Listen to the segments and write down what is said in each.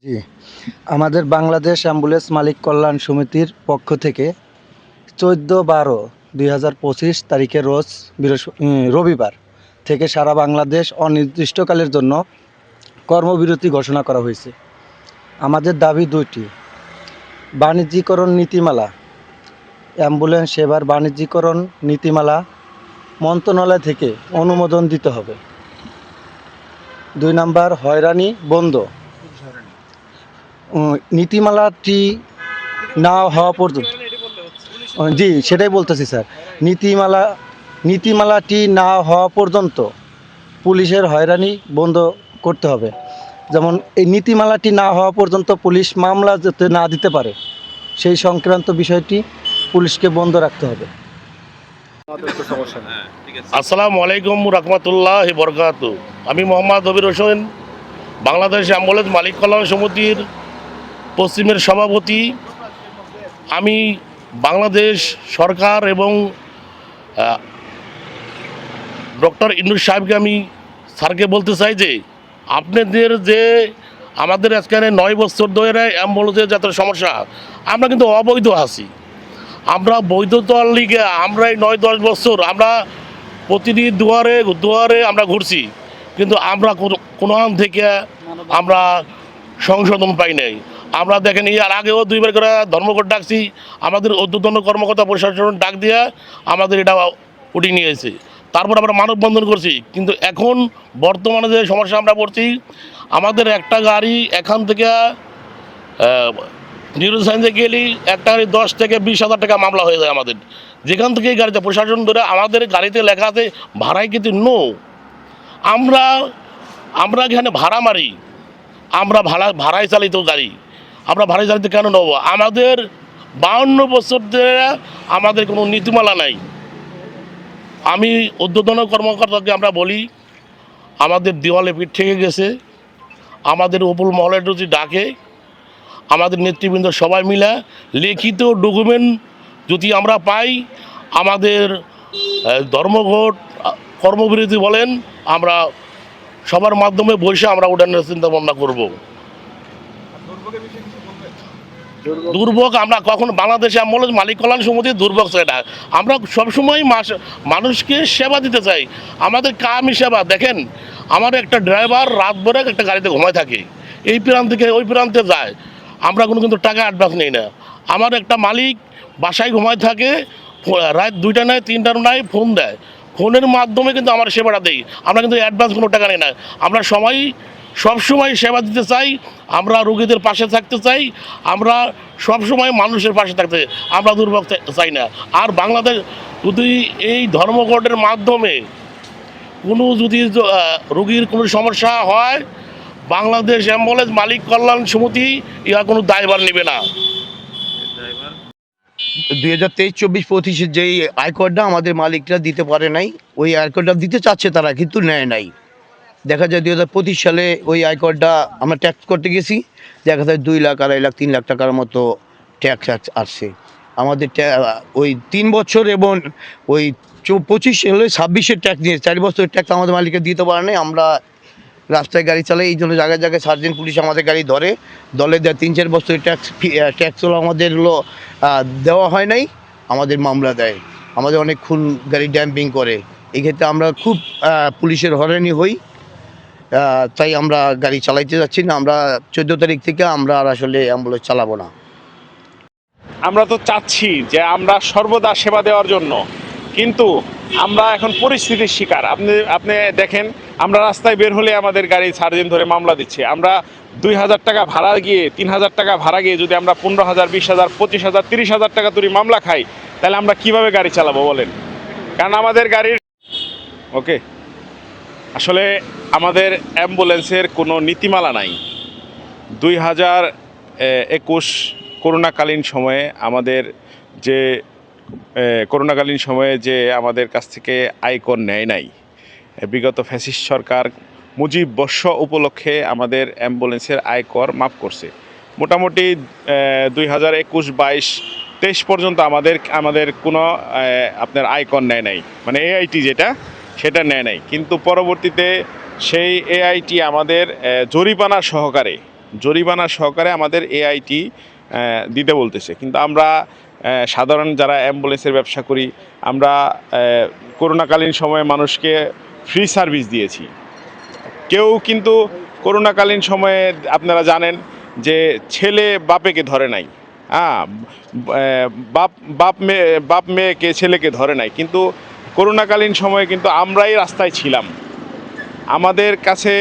জি, আমাদের বাংলাদেশ অ্যাম্বুলেন্স মালিক কল্যাণ সমিতির পক্ষ থেকে 14/12/2025 তারিখে রোজ রবিবার থেকে সারা বাংলাদেশ অনির্দিষ্টকালের জন্য কর্মবিরতি ঘোষণা করা হয়েছে। আমাদের দাবি দুইটি: বাণিজ্যিকরণ নীতিমালা, অ্যাম্বুলেন্স সেবার বাণিজ্যিকরণ নীতিমালা মন্ত্রণালয় থেকে অনুমোদন দিতে হবে। 2 নাম্বার, হয়রানি বন্ধ। নীতিমালাটি না হওয়া পর্যন্ত, জি সেটাই বলতেছি স্যার, নীতিমালাটি না হওয়া পর্যন্ত পুলিশের হয়রানি বন্ধ করতে হবে। যেমন এই নীতিমালাটি না হওয়া পর্যন্ত পুলিশ মামলা যাতে না দিতে পারে, সেই সংক্রান্ত বিষয়টি পুলিশকে বন্ধ রাখতে হবে। আসসালামু আলাইকুম রহমতুল্লাহি বরকাতু। আমি মোহাম্মদ হবির হোসেন, বাংলাদেশ অ্যাম্বুলেন্স মালিক কল্যাণ সমিতির পশ্চিমের সভাপতি। আমি বাংলাদেশ সরকার এবং ডক্টর ইউনূস সাহেবকে আমি স্যারকে বলতে চাই যে আপনাদের যে আমাদের আজকাল 9 বছর ধরে অ্যাম্বুলেন্সের যত সমস্যা, আমরা কিন্তু অবৈধ আছি। আমরা বৈধতার লিগে আমরা এই 9-10 বছর আমরা প্রতিদিন দুয়ারে দুয়ারে আমরা ঘুরছি, কিন্তু আমরা কোনোখান থেকে আমরা সংশোধন পাই নাই। আমরা দেখেন এর আগেও 2বার করে ধর্মঘট ডাকছি, আমাদের ঊর্ধ্বতন কর্মকর্তা প্রশাসন ডাক দিয়ে আমাদের এটা উঠিয়ে নিয়েছে। তারপর আমরা মানববন্ধন করছি, কিন্তু এখন বর্তমানে যে সমস্যা আমরা পড়ছি, আমাদের একটা গাড়ি এখান থেকে নিউরো সায়েন্সে গেলেই একটা গাড়ি 10 থেকে 20,000 টাকা মামলা হয়ে যায় আমাদের। যেখান থেকে এই গাড়িতে প্রশাসন ধরে আমাদের গাড়িতে লেখা আছে ভাড়ায় কিন্তু নো। আমরা এখানে ভাড়া মারি, আমরা ভাড়ায় চালিত গাড়ি, আমরা ভাড়ায় চালিত কেন নেবো? আমাদের 52 বছর ধরে আমাদের কোনো নীতিমালা নাই। আমি ঊর্ধ্বতন কর্মকর্তাকে আমরা বলি, আমাদের দেওয়ালে পিঠ থেকে গেছে, আমাদের উপর মহলের যদি ডাকে আমাদের নেতৃবৃন্দ সবাই মিলে লিখিত ডকুমেন্ট যদি আমরা পাই, আমাদের ধর্মঘট কর্মবিরতি বলেন, আমরা সবার মাধ্যমে বসে আমরা উঠানোর চিন্তা ভাবনা করবো। দুর্ভোগ আমরা কখন বাংলাদেশে অ্যাম্বুলেন্স মালিক কল্যাণ সমিতির দুর্ভোগ সেটা আমরা সবসময় মানুষকে সেবা দিতে চাই। আমাদের কামই সেবা। দেখেন, আমার একটা ড্রাইভার রাত ভরে একটা গাড়িতে ঘুমায় থাকে, এই প্রান্ত থেকে ওই প্রান্তে যায়, আমরা কিন্তু টাকা অ্যাডভান্স নেই না। আমার একটা মালিক বাসায় ঘুমায় থাকে, রাত 2টা নয় 3টার নয় ফোন দেয়, ফোনের মাধ্যমে কিন্তু আমার সেবাটা দেই, আমরা কিন্তু অ্যাডভান্স কোনো টাকা নেই না। আমরা সবসময় সেবা দিতে চাই, আমরা রোগীদের পাশে থাকতে চাই, আমরা সবসময় মানুষের পাশে থাকতে, আমরা দুর্ভোগ চাই না। আর বাংলাদেশ যদি এই ধর্মঘটের মাধ্যমে কোনো যদি রোগীর কোনো সমস্যা হয়, বাংলাদেশ অ্যাম্বুলেন্স মালিক কল্যাণ সমিতি ইহা কোনো দায়ভার নেবে না। 2023-24-25 যেই আয়করটা আমাদের মালিকরা দিতে পারে নাই, ওই আয়করটা দিতে চাচ্ছে তারা, কিন্তু নেয় নাই। দেখা যায় 2025 সালে ওই আয়করটা আমরা ট্যাক্স করতে গেছি, দেখা যায় 2 লাখ 2.5 লাখ 3 লাখ টাকার মতো ট্যাক্স আসছে আমাদের। ওই 3 বছর এবং ওই 25 সালে 26-এর ট্যাক্স নিয়ে 4 বছরের ট্যাক্স আমাদের মালিকরা দিতে পারে নাই। আমরা রাস্তায় গাড়ি চালাই, এই জন্য জায়গায় জায়গায় সার্জেন্ট পুলিশ আমাদের গাড়ি ধরে, দলে দেয়। 3-4 বছরের ট্যাক্স হলো আমাদের দেওয়া হয় নাই, আমাদের মামলা দেয়, আমাদের অনেকক্ষণ গাড়ি ড্যাম্পিং করে। এই ক্ষেত্রে আমরা খুব পুলিশের হয়রানি হই, তাই আমরা গাড়ি চালাইতে যাচ্ছি না। আমরা 14 তারিখ থেকে আমরা আর আসলে অ্যাম্বুলেন্স চালাবো না। আমরা তো চাচ্ছি যে আমরা সর্বদা সেবা দেওয়ার জন্য, কিন্তু আমরা এখন পরিস্থিতির শিকার। আপনি দেখেন, আমরা রাস্তায় বের হলে আমাদের গাড়ি সার্জেন্ট ধরে মামলা দিচ্ছে। আমরা 2,000 টাকা ভাড়া গিয়ে 3,000 টাকা ভাড়া গিয়ে যদি আমরা 15,000 20,000 25,000 30,000 টাকা তুলি মামলা খাই, তাহলে আমরা কিভাবে গাড়ি চালাবো বলেন? কারণ আমাদের গাড়ির আসলে আমাদের অ্যাম্বুলেন্সের কোনো নীতিমালা নাই। 2021 করোনাকালীন সময়ে যে আমাদের কাছ থেকে আয়কর নেয় নাই, বিগত ফ্যাসিস্ট সরকার মুজিব বর্ষ উপলক্ষে আমাদের অ্যাম্বুলেন্সের আয়কর মাফ করছে। মোটামুটি 2021-22-23 পর্যন্ত আমাদের কোনো আপনার আয়কর নেয় নাই, মানে এআইটি যেটা সেটা নেয় নাই। কিন্তু পরবর্তীতে সেই এআইটি আমাদের জরিমানা সহকারে জরিমানা সহকারে আমাদের এআইটি দিতে বলতেছে। কিন্তু আমরা সাধারণ যারা অ্যাম্বুলেন্সের ব্যবসা করি, আমরা করোনাকালীন সময়ে মানুষকে ফ্রি সার্ভিস দিয়েছি। কেউ কিন্তু করোনাকালীন সময়ে আপনারা জানেন যে ছেলে বাপেকে ধরে নাই, হ্যাঁ, বাপ মেয়েকে ছেলেকে ধরে নাই, কিন্তু করোনাকালীন সময়ে কিন্তু আমরাই রাস্তায় ছিলাম। আমাদের কাছে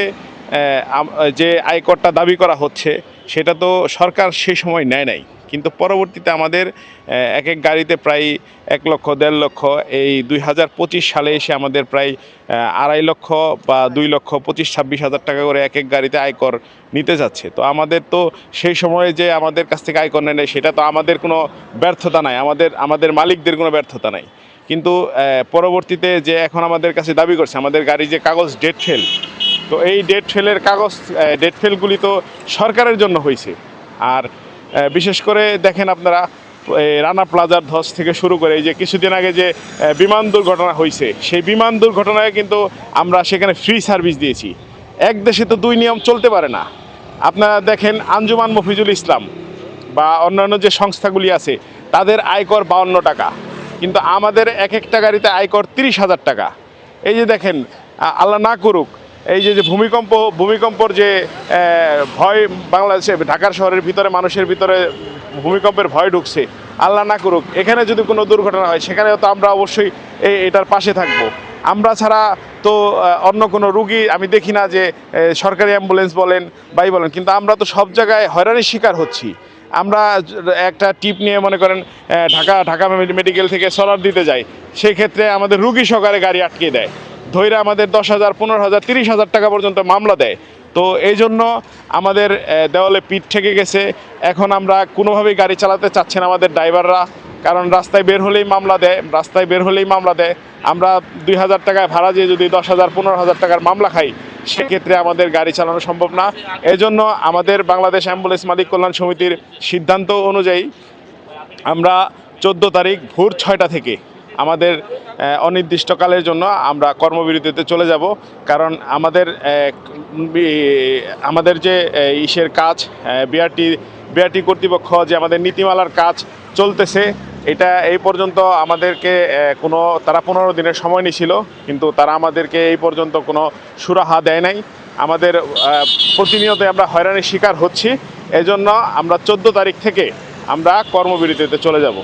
যে আয়করটা দাবি করা হচ্ছে সেটা তো সরকার সেই সময় নেয় নাই, কিন্তু পরবর্তীতে আমাদের এক এক গাড়িতে প্রায় 1 লক্ষ 1.5 লক্ষ, এই 2025 সালে এসে আমাদের প্রায় 2.5 লক্ষ বা 2 লক্ষ 25-26 হাজার টাকা করে এক এক গাড়িতে আয়কর নিতে যাচ্ছে। তো আমাদের তো সেই সময়ে যে আমাদের কাছ থেকে আয়কর নেয় নাই, সেটা তো আমাদের কোনো ব্যর্থতা নাই, আমাদের মালিকদের কোনো ব্যর্থতা নাই। কিন্তু পরবর্তীতে যে এখন আমাদের কাছে দাবি করছে আমাদের গাড়ি যে কাগজ ডেট ফেল, তো এই ডেট ফেলের কাগজ ডেট ফেলগুলি তো সরকারের জন্য হয়েছে। আর বিশেষ করে দেখেন আপনারা, রানা প্লাজার ধস থেকে শুরু করে এই যে কিছুদিন আগে যে বিমান দুর্ঘটনা হয়েছে, সেই বিমান দুর্ঘটনায় কিন্তু আমরা সেখানে ফ্রি সার্ভিস দিয়েছি। এক দেশে তো 2 নিয়ম চলতে পারে না। আপনারা দেখেন আঞ্জুমান মফিজুল ইসলাম বা অন্যান্য যে সংস্থাগুলি আছে, তাদের আয়কর 52 টাকা, কিন্তু আমাদের এক একটা গাড়িতে আয়কর 30,000 টাকা। এই যে দেখেন, আল্লাহ না করুক, এই যে ভূমিকম্পর যে ভয় বাংলাদেশে ঢাকার শহরের ভিতরে মানুষের ভিতরে ভূমিকম্পের ভয় ঢুকছে, আল্লাহ না করুক এখানে যদি কোনো দুর্ঘটনা হয়, সেখানেও তো আমরা অবশ্যই এটার পাশে থাকব। আমরা ছাড়া তো অন্য কোনো রুগী আমি দেখি না যে সরকারি অ্যাম্বুলেন্স বলেন বাই বলেন, কিন্তু আমরা তো সব জায়গায় হয়রানির শিকার হচ্ছি। আমরা একটা টিপ নিয়ে মনে করেন ঢাকা মেডিকেল থেকে সলার দিতে যাই, সেই ক্ষেত্রে আমাদের রুগী সহকারে গাড়ি আটকে দেয়, ধৈরা আমাদের 10,000, 15,000, 30,000 টাকা পর্যন্ত মামলা দেয়। তো এই জন্য আমাদের দেওয়ালে পিঠ ঠেকে গেছে। এখন আমরা কোনোভাবেই গাড়ি চালাতে চাচ্ছি না আমাদের ড্রাইভাররা, কারণ রাস্তায় বের হলেই মামলা দেয়। আমরা 2,000 টাকায় ভাড়া দিয়ে যদি 10,000, 15,000 টাকার মামলা খাই, সেক্ষেত্রে আমাদের গাড়ি চালানো সম্ভব না। এজন্য আমাদের বাংলাদেশ অ্যাম্বুলেন্স মালিক কল্যাণ সমিতির সিদ্ধান্ত অনুযায়ী আমরা 14 তারিখ ভোর 6টা থেকে আমাদের অনির্দিষ্টকালের জন্য আমরা কর্মবিরতিতে চলে যাব। কারণ আমাদের যে ইসের কাজ, বিআরটি কর্তৃপক্ষ যে আমাদের নীতিমালার কাজ চলতেছে, এটা এই পর্যন্ত আমাদেরকে তারা 15 দিনের সময় নিয়েছিল, কিন্তু তারা আমাদেরকে এই পর্যন্ত কোনো সুরাহা দেয় নাই। আমাদের প্রতিনিয়ত আমরা হয়রানির শিকার হচ্ছি। এজন্য আমরা 14 তারিখ থেকে আমরা কর্মবিরতিতে চলে যাব।